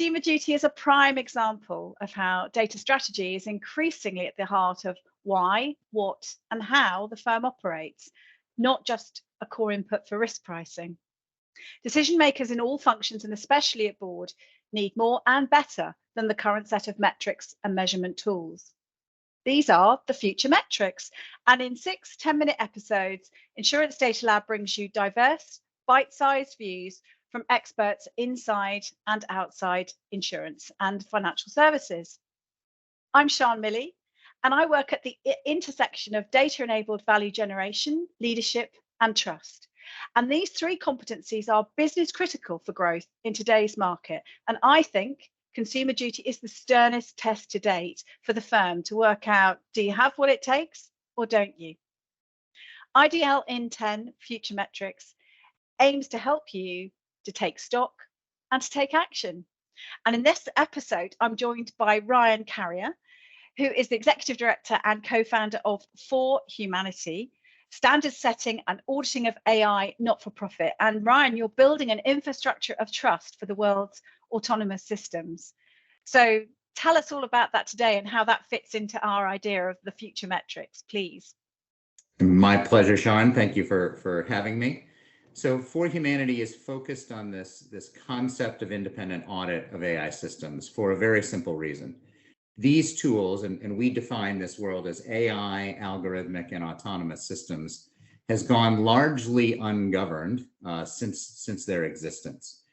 Consumer duty is a prime example of how data strategy is increasingly at the heart of why, what, and how the firm operates, not just a core input for risk pricing. Decision makers in all functions, and especially at board, need more and better than the current set of metrics and measurement tools. These are the future metrics, and in 6 10-minute episodes, Insurance Data Lab brings you diverse, bite-sized views from experts inside and outside insurance and financial services. I'm Shan Millie, and I work at the intersection of data-enabled value generation, leadership, and trust. And these 3 competencies are business critical for growth in today's market. And I think consumer duty is the sternest test to date for the firm to work out, do you have what it takes or don't you? IDL in 10 Future Metrics aims to help you to take stock and to take action. And in this episode, I'm joined by Ryan Carrier, who is the Executive Director and co-founder of ForHumanity, standard setting and auditing of AI not-for-profit. And Ryan, you're building an infrastructure of trust for the world's autonomous systems. So tell us all about that today and how that fits into our idea of the future metrics, please. My pleasure, Sean. Thank you for having me. So ForHumanity is focused on this concept of independent audit of AI systems for a very simple reason. These tools, and we define this world as AI, algorithmic, and autonomous systems, has gone largely ungoverned since their existence.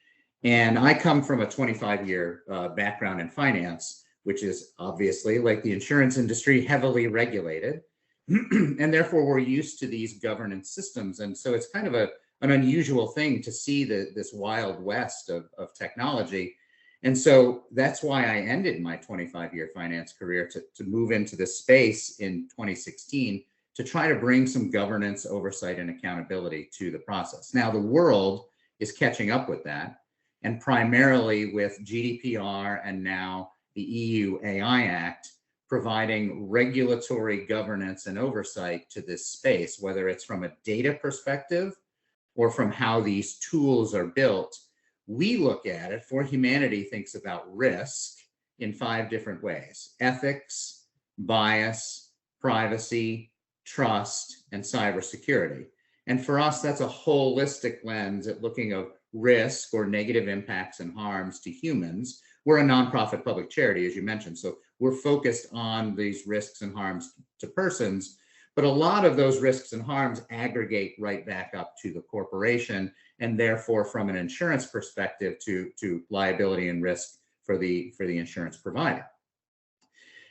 And I come from a 25-year background in finance, which is obviously, like the insurance industry, heavily regulated. And therefore, we're used to these governance systems. And so it's kind of an unusual thing to see this wild west of technology. And so that's why I ended my 25-year finance career to move into this space in 2016 to try to bring some governance, oversight, and accountability to the process. Now, the world is catching up with that, and primarily with GDPR and now the EU AI Act providing regulatory governance and oversight to this space, whether it's from a data perspective or from how these tools are built. We look at it, ForHumanity thinks about risk in 5 different ways: ethics, bias, privacy, trust, and cybersecurity. And for us, that's a holistic lens at looking at risk or negative impacts and harms to humans. We're a nonprofit public charity, as you mentioned, so we're focused on these risks and harms to persons, but a lot of those risks and harms aggregate right back up to the corporation, and therefore from an insurance perspective to liability and risk for the insurance provider.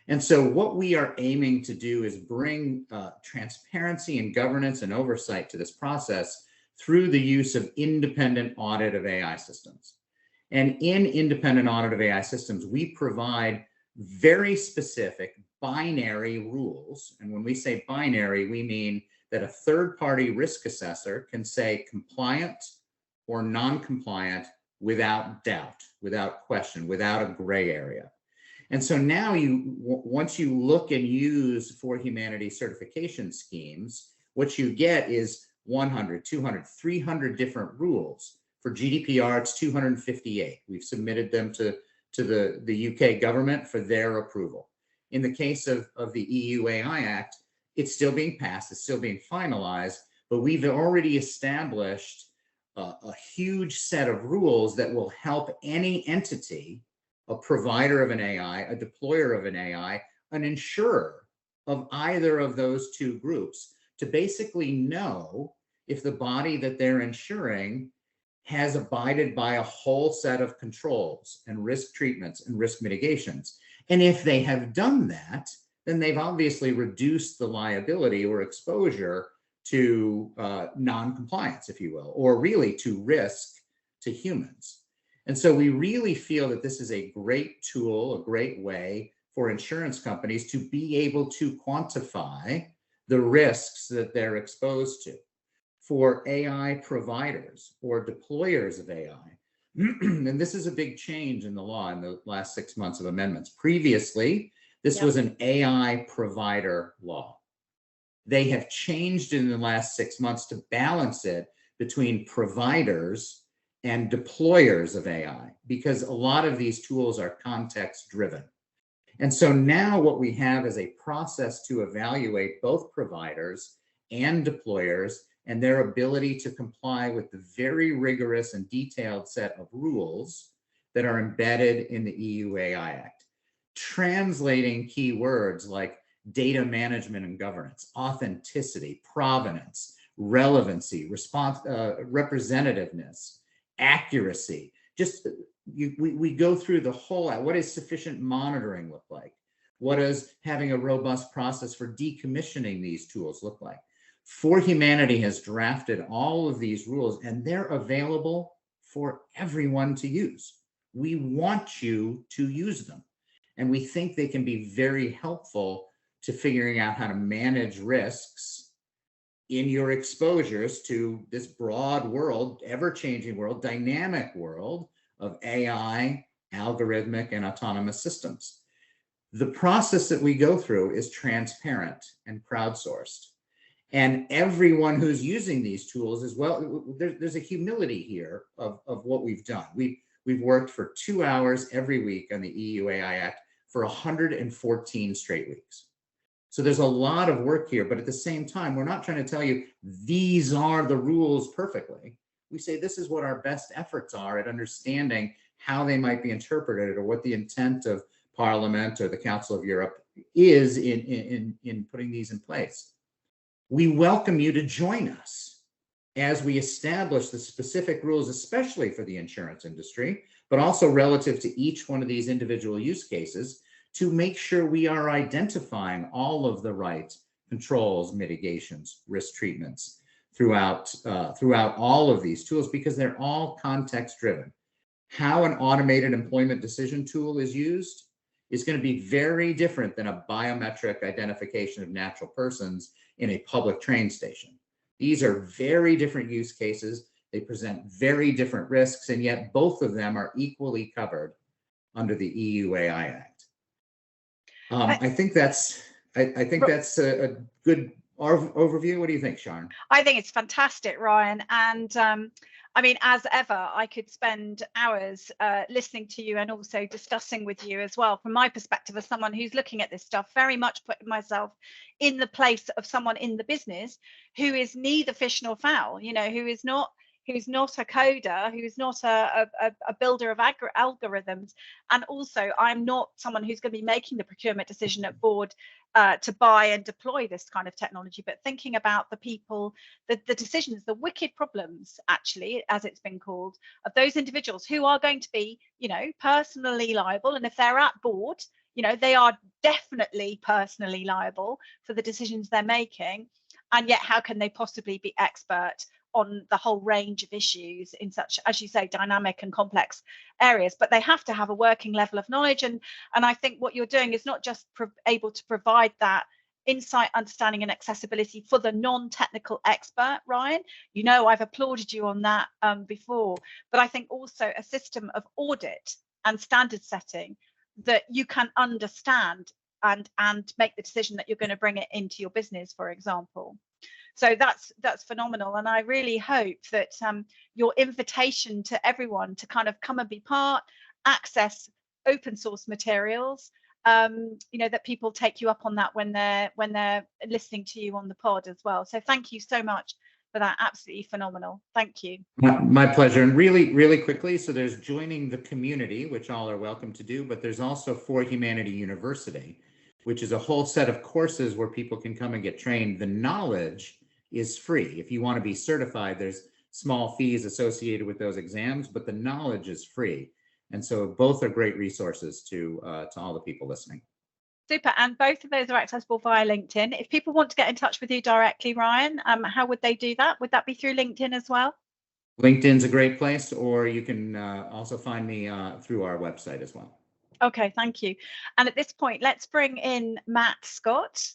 And so what we are aiming to do is bring transparency and governance and oversight to this process through the use of independent audit of AI systems. And in independent audit of AI systems, we provide very specific binary rules. And when we say binary, we mean that a third-party risk assessor can say compliant or non-compliant without doubt, without question, without a gray area. And so now once you look and use ForHumanity certification schemes, what you get is 100, 200, 300 different rules. For GDPR, it's 258. We've submitted them to the UK government for their approval. In the case of the EU AI Act, it's still being passed, it's still being finalized, but we've already established a huge set of rules that will help any entity, a provider of an AI, a deployer of an AI, an insurer of either of those 2 groups, to basically know if the body that they're insuring has abided by a whole set of controls and risk treatments and risk mitigations. And if they have done that, then they've obviously reduced the liability or exposure to non-compliance, if you will, or really to risk to humans. And so we really feel that this is a great tool, a great way for insurance companies to be able to quantify the risks that they're exposed to. For AI providers or deployers of AI, and this is a big change in the law in the last 6 months of amendments. Previously, this was an AI provider law. They have changed in the last 6 months to balance it between providers and deployers of AI, because a lot of these tools are context driven. And so now what we have is a process to evaluate both providers and deployers and their ability to comply with the very rigorous and detailed set of rules that are embedded in the EU AI Act, translating key words like data management and governance, authenticity, provenance, relevancy, representativeness, accuracy. We go through the whole, what does sufficient monitoring look like? What does having a robust process for decommissioning these tools look like? ForHumanity has drafted all of these rules, and they're available for everyone to use. We want you to use them. And we think they can be very helpful to figuring out how to manage risks in your exposures to this broad world, ever-changing world, dynamic world of AI, algorithmic, and autonomous systems. The process that we go through is transparent and crowdsourced. And everyone who's using these tools as well, there's a humility here of what we've done. We've worked for 2 hours every week on the EU AI Act for 114 straight weeks. So there's a lot of work here, but at the same time, we're not trying to tell you these are the rules perfectly. We say this is what our best efforts are at understanding how they might be interpreted or what the intent of Parliament or the Council of Europe is in putting these in place. We welcome you to join us as we establish the specific rules, especially for the insurance industry, but also relative to each one of these individual use cases, to make sure we are identifying all of the right controls, mitigations, risk treatments throughout all of these tools, because they're all context driven. How an automated employment decision tool is used is going to be very different than a biometric identification of natural persons in a public train station. These are very different use cases. They present very different risks, and yet both of them are equally covered under the EU AI Act. I think that's a good overview. What do you think, Shan? I think it's fantastic, Ryan. And I mean, as ever, I could spend hours listening to you and also discussing with you as well. From my perspective, as someone who's looking at this stuff, very much putting myself in the place of someone in the business who is neither fish nor fowl, you know, who's not a coder, who's not a builder of algorithms. And also, I'm not someone who's going to be making the procurement decision at board to buy and deploy this kind of technology, but thinking about the people, the decisions, the wicked problems, actually, as it's been called, of those individuals who are going to be, you know, personally liable. And if they're at board, you know, they are definitely personally liable for the decisions they're making. And yet, how can they possibly be expert on the whole range of issues in such, as you say, dynamic and complex areas? But they have to have a working level of knowledge. And I think what you're doing is not just able to provide that insight, understanding, and accessibility for the non-technical expert, Ryan. You know, I've applauded you on that before, but I think also a system of audit and standard setting that you can understand and make the decision that you're going to bring it into your business, for example. So that's phenomenal. And I really hope that your invitation to everyone to kind of come and be part, access open source materials, you know, that people take you up on that when they're listening to you on the pod as well. So thank you so much for that. Absolutely phenomenal. Thank you. My pleasure. And really, really quickly, so there's joining the community, which all are welcome to do, but there's also ForHumanity University, which is a whole set of courses where people can come and get trained. The knowledge is free. If you want to be certified, there's small fees associated with those exams, but the knowledge is free. And so both are great resources to all the people listening. Super. And both of those are accessible via LinkedIn. If people want to get in touch with you directly, Ryan, how would they do that? Would that be through LinkedIn as well? LinkedIn's a great place, or you can also find me through our website as well. Okay, thank you. And at this point, let's bring in Matt Scott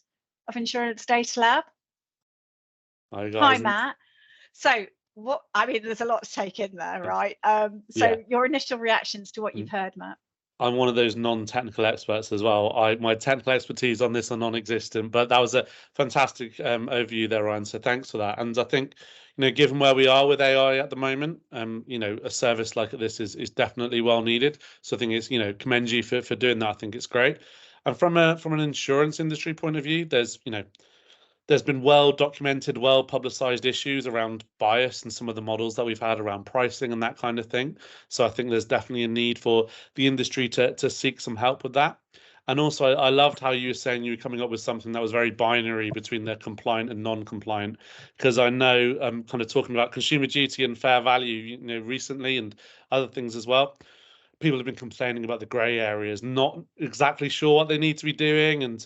of Insurance Data Lab. Hi, guys. Hi, Matt. So I mean, there's a lot to take in there, right? So your initial reactions to what you've heard, Matt? I'm one of those non-technical experts as well. My technical expertise on this are non-existent, but that was a fantastic overview there, Ryan. So thanks for that. And I think, given where we are with AI at the moment, a service like this is definitely well needed. So I think it's, commend you for doing that. I think it's great. And from an insurance industry point of view, there's been well documented, well publicized issues around bias and some of the models that we've had around pricing and that kind of thing. So I think there's definitely a need for the industry to seek some help with that. And also, I loved how you were saying you were coming up with something that was very binary between the compliant and non-compliant, because I know kind of talking about consumer duty and fair value, recently, and other things as well. People have been complaining about the grey areas, not exactly sure what they need to be doing, and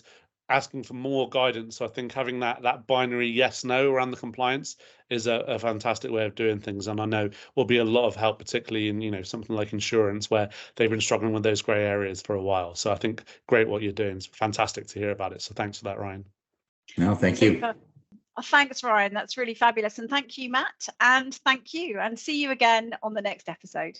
asking for more guidance. So I think having that binary yes no around the compliance is a fantastic way of doing things, and I know will be a lot of help, particularly in something like insurance, where they've been struggling with those grey areas for a while. So I think great what you're doing. It's fantastic to hear about it. So thanks for that, Ryan. No, thank you. Oh, thanks, Ryan. That's really fabulous. And thank you, Matt. And thank you. And see you again on the next episode.